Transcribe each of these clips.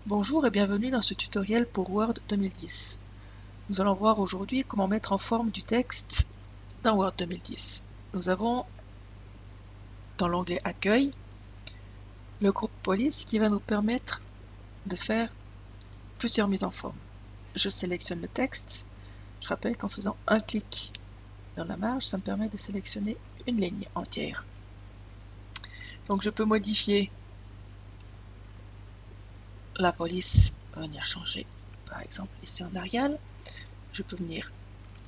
Bonjour et bienvenue dans ce tutoriel pour Word 2010. Nous allons voir aujourd'hui comment mettre en forme du texte dans Word 2010. Nous avons dans l'onglet Accueil le groupe Police qui va nous permettre de faire plusieurs mises en forme. Je sélectionne le texte. Je rappelle qu'en faisant un clic dans la marge, ça me permet de sélectionner une ligne entière. Donc je peux modifier la police, venir changer par exemple ici en Arial. Je peux venir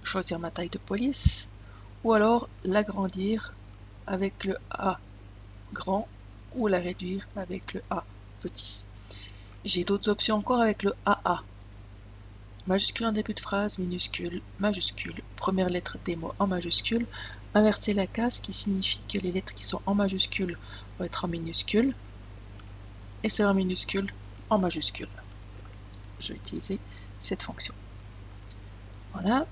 choisir ma taille de police ou alors l'agrandir avec le A grand ou la réduire avec le A petit. J'ai d'autres options encore avec le AA. Majuscule en début de phrase, minuscule, majuscule, première lettre des mots en majuscule, inverser la case qui signifie que les lettres qui sont en majuscule vont être en minuscule et celles en minuscule en majuscule. Je vais utiliser cette fonction. Voilà.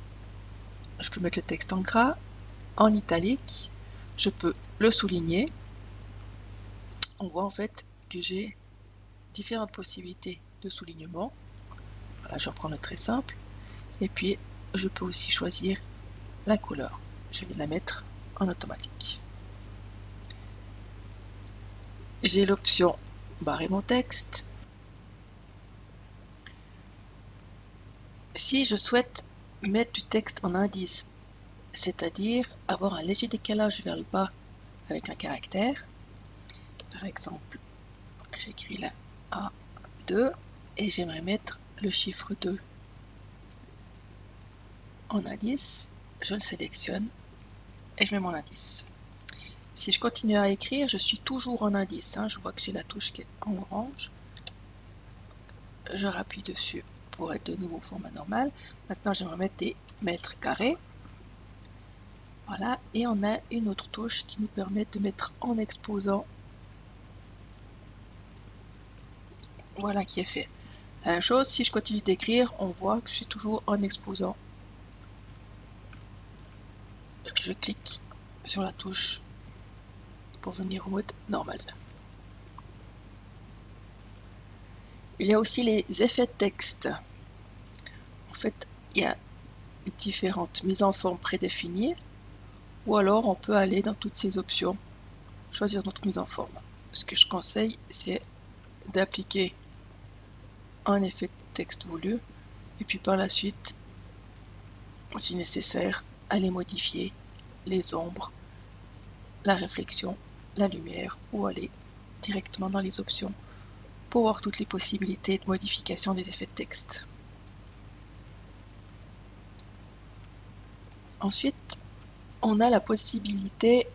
Je peux mettre le texte en gras, en italique, je peux le souligner. On voit en fait que j'ai différentes possibilités de soulignement. Voilà, je reprends le très simple. Et puis, je peux aussi choisir la couleur. Je vais la mettre en automatique. J'ai l'option barrer mon texte. Si je souhaite mettre du texte en indice, c'est-à-dire avoir un léger décalage vers le bas avec un caractère, par exemple, j'écris là A2 et j'aimerais mettre le chiffre 2 en indice, je le sélectionne et je mets mon indice. Si je continue à écrire, je suis toujours en indice. Je vois que j'ai la touche qui est en orange. Je rappuie dessus pour être de nouveau au format normal. Maintenant, j'aimerais mettre des mètres carrés. Voilà, et on a une autre touche qui nous permet de mettre en exposant. Voilà qui est fait. La même chose, si je continue d'écrire, on voit que je suis toujours en exposant. Je clique sur la touche pour venir au mode normal. Il y a aussi les effets de texte. En fait, il y a différentes mises en forme prédéfinies, ou alors on peut aller dans toutes ces options, choisir notre mise en forme. Ce que je conseille, c'est d'appliquer un effet de texte voulu, et puis par la suite, si nécessaire, aller modifier les ombres, la réflexion, la lumière, ou aller directement dans les options pour voir toutes les possibilités de modification des effets de texte. Ensuite, on a la possibilité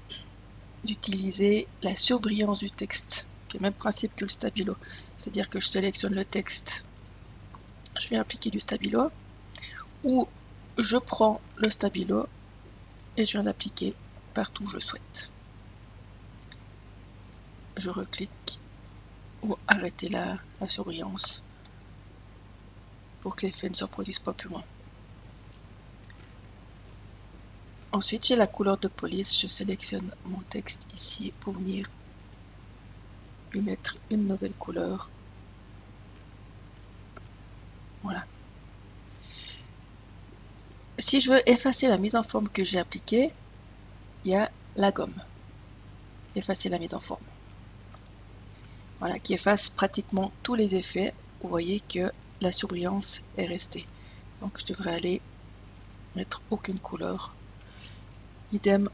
d'utiliser la surbrillance du texte, qui est le même principe que le stabilo. C'est-à-dire que je sélectionne le texte, je vais appliquer du stabilo, ou je prends le stabilo et je viens l'appliquer partout où je souhaite. Je reclique ou arrêter la surbrillance pour que l'effet ne se reproduise pas plus loin. Ensuite, j'ai la couleur de police. Je sélectionne mon texte ici pour venir lui mettre une nouvelle couleur. Voilà. Si je veux effacer la mise en forme que j'ai appliquée, il y a la gomme. Effacer la mise en forme. Voilà, qui efface pratiquement tous les effets. Vous voyez que la surbrillance est restée. Donc je devrais aller mettre aucune couleur. Idem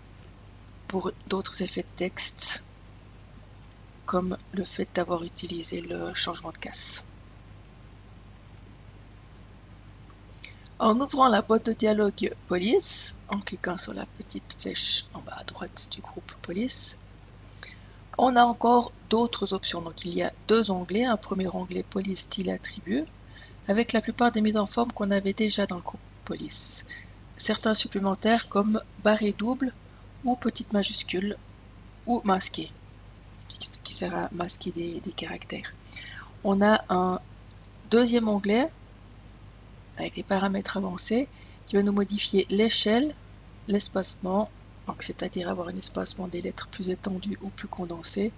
pour d'autres effets de texte, comme le fait d'avoir utilisé le changement de casse. En ouvrant la boîte de dialogue Police, en cliquant sur la petite flèche en bas à droite du groupe Police, on a encore d'autres options. Donc il y a deux onglets, un premier onglet Police style attribut, avec la plupart des mises en forme qu'on avait déjà dans le groupe Police. Certains supplémentaires comme barré double ou petite majuscule ou masqué, qui sert à masquer des caractères. On a un deuxième onglet avec les paramètres avancés qui va nous modifier l'échelle, l'espacement, c'est-à-dire avoir un espacement des lettres plus étendu ou plus condensé,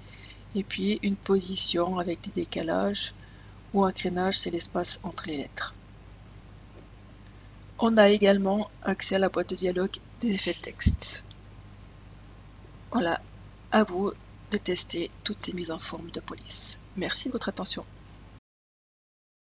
et puis une position avec des décalages ou un crénage, c'est l'espace entre les lettres. On a également accès à la boîte de dialogue des effets de texte. Voilà, à vous de tester toutes ces mises en forme de police. Merci de votre attention.